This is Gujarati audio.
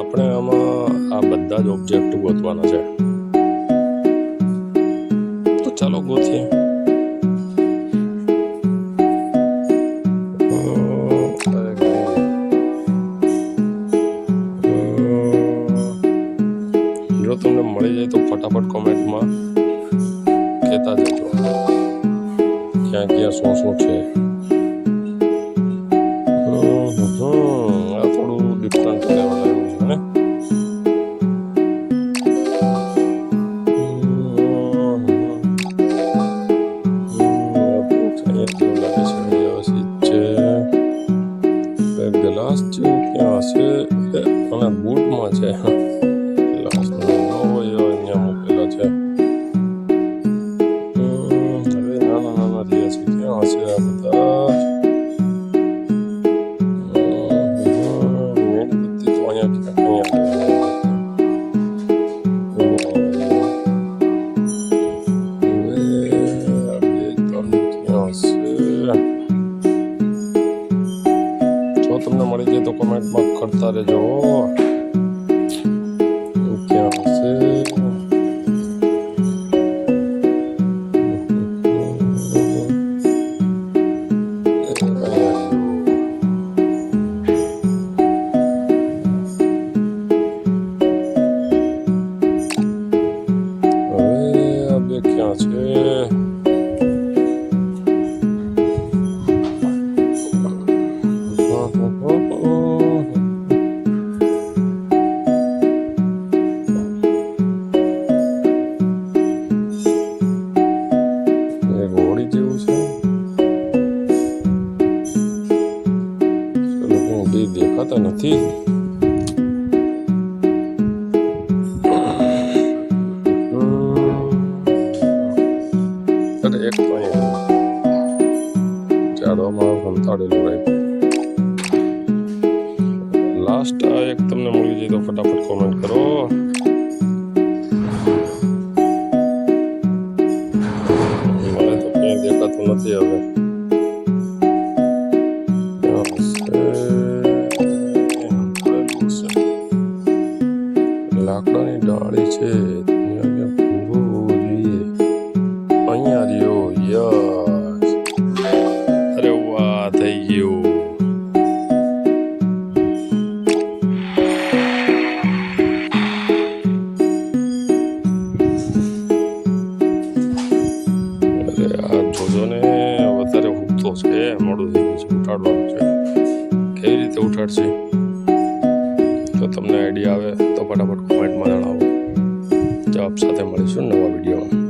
આપણે આમાં આ બધા જ ઓબ્જેક્ટ ગોતવાના છે, તો ચાલો ગોતીએ. જો તમને મળી જાય તો ફટાફટ કોમેન્ટમાં કહેતા જજો ક્યાં ક્યાં શું શું છે. આ થોડું ડિફરન્ટ લેવલ આવ્યું છે ને. ગ્લાસ જેવું ક્યાં હશે અને બૂટમાં છે. ગ્લાસ હોય અહીંયા મૂકેલા છે. હવે નાના નાના રહ્યા છે, ક્યાં હશે આ બધા? મીણબત્તી તો અહીંયા ક્યાં તમને મળી જાય તો કોમેન્ટમાં કરતા રહેજો ક્યાં હશે. હવે આ બે ક્યાં છે? ઘોડી જેવું છે. ચલો બે દેખાતા નથી. અરે એક તો ઝાડવામાં સંતાડેલું રાખ્યું. લાસ્ટ આ એક તમને મળી જાય તો ફટાફટ કોમેન્ટ કરો. દેખાતું નથી હવે. લાકડાની ડાળી છે, અહીંયા રહ્યો. યસ, અરે વાહ, થઈ ગયું. જોજો ને વધારે ઉઠતો છે, મોડું થઈ ગયું છે, ઉઠાડવાનું છે. કેવી રીતે ઉઠાડશે? જો તમને આઈડિયા આવે તો ફટાફટ કોમેન્ટમાં જણાવો. જવાબ સાથે મળીશું નવા વિડીયોમાં.